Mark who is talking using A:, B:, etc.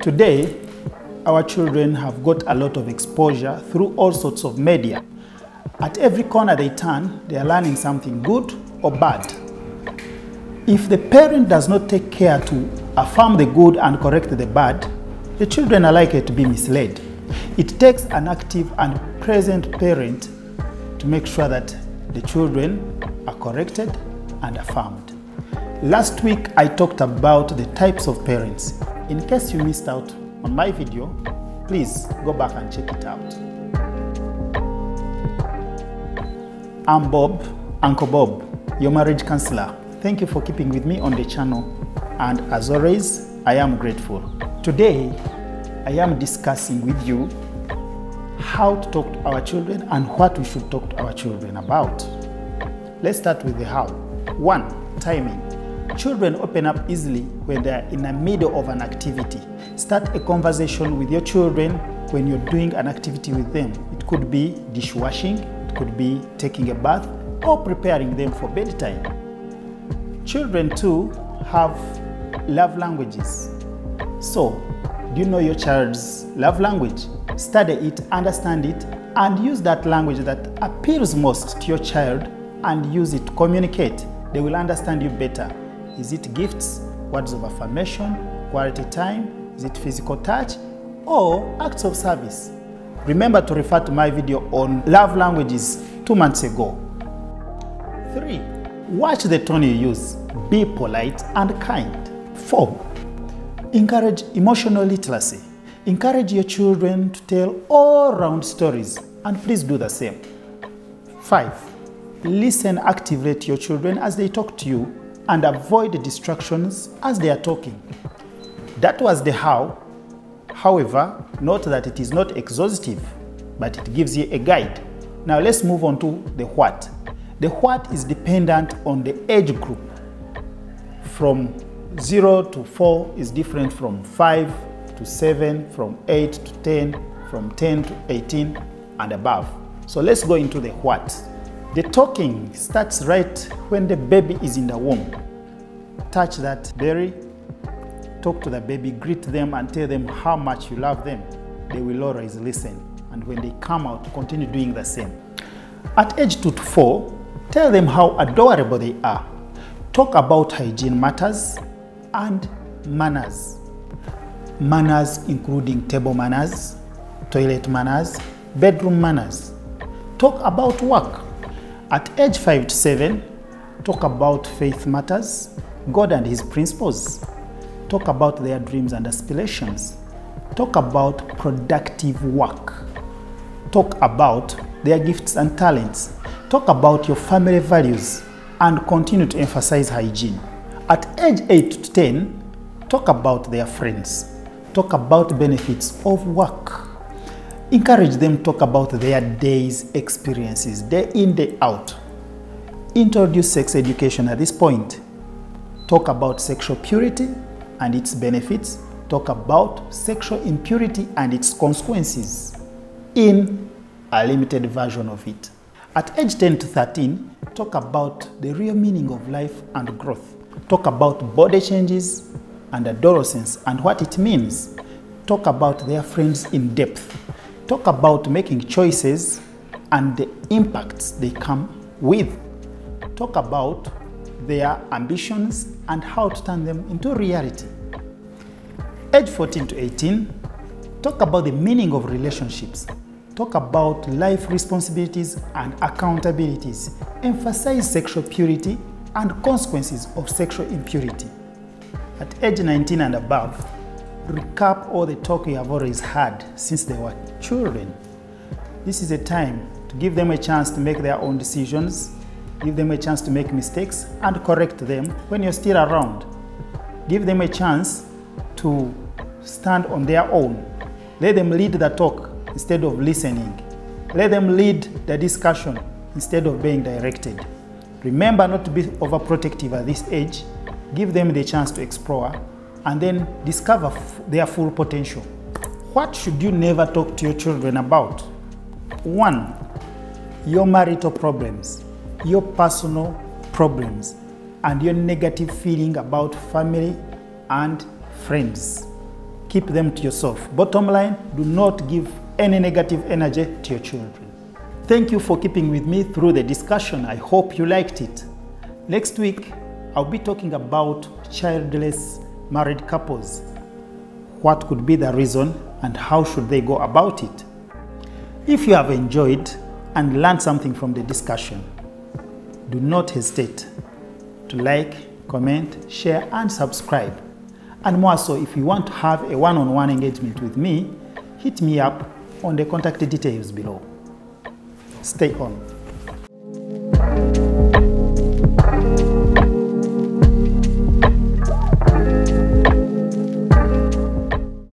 A: Today, our children have got a lot of exposure through all sorts of media. At every corner they turn, they are learning something good or bad. If the parent does not take care to affirm the good and correct the bad, the children are likely to be misled. It takes an active and present parent to make sure that the children are corrected and affirmed. Last week, I talked about the types of parents. In case you missed out on my video, please go back and check it out. I'm Bob, Uncle Bob, your marriage counselor. Thank you for keeping with me on the channel, and as always, I am grateful. Today, I am discussing with you how to talk to our children and what we should talk to our children about. Let's start with the how. 1. Timing. Children open up easily when they are in the middle of an activity. Start a conversation with your children when you're doing an activity with them. It could be dishwashing, it could be taking a bath, or preparing them for bedtime. Children too have love languages. So, do you know your child's love language? Study it, understand it, and use that language that appeals most to your child and use it to communicate. They will understand you better. Is it gifts, words of affirmation, quality time? Is it physical touch, or acts of service? Remember to refer to my video on love languages 2 months ago. 3. Watch the tone you use. Be polite and kind. 4. Encourage emotional literacy. Encourage your children to tell all-round stories, and please do the same. 5. Listen actively to your children as they talk to you and avoid distractions as they are talking. That was the how. However, note that it is not exhaustive, but it gives you a guide. Now let's move on to the what. The what is dependent on the age group. From 0 to 4 is different from 5 to 7, from 8 to 10, from 10 to 18 and above. So let's go into the what. The talking starts right when the baby is in the womb. Touch that berry, talk to the baby, greet them and tell them how much you love them. They will always listen, and when they come out, continue doing the same. At age 2 to 4, tell them how adorable they are. Talk about hygiene matters and manners. Manners including table manners, toilet manners, bedroom manners. Talk about work. At age 5 to 7, talk about faith matters, God and His principles. Talk about their dreams and aspirations. Talk about productive work. Talk about their gifts and talents. Talk about your family values and continue to emphasize hygiene. At age 8 to 10, talk about their friends. Talk about benefits of work. Encourage them to talk about their day's experiences, day in, day out. Introduce sex education at this point. Talk about sexual purity and its benefits. Talk about sexual impurity and its consequences in a limited version of it. At age 10 to 13, talk about the real meaning of life and growth. Talk about body changes and adolescence and what it means. Talk about their friends in depth. Talk about making choices and the impacts they come with. Talk about their ambitions and how to turn them into reality. Age 14 to 18, talk about the meaning of relationships. Talk about life responsibilities and accountabilities. Emphasize sexual purity and consequences of sexual impurity. At age 19 and above, recap all the talk you have always had since they were children. This is a time to give them a chance to make their own decisions, give them a chance to make mistakes and correct them when you're still around. Give them a chance to stand on their own. Let them lead the talk instead of listening. Let them lead the discussion instead of being directed. Remember not to be overprotective at this age. Give them the chance to explore and then discover their full potential. What should you never talk to your children about? 1. Your marital problems, your personal problems, and your negative feeling about family and friends. keep them to yourself. Bottom line, do not give any negative energy to your children. Thank you for keeping with me through the discussion. I hope you liked it. Next week, I'll be talking about childless married couples. What could be the reason and how should they go about it? If you have enjoyed and learned something from the discussion, do not hesitate to like, comment, share and subscribe. And more so, if you want to have a one-on-one engagement with me, hit me up on the contact details below. Stay on.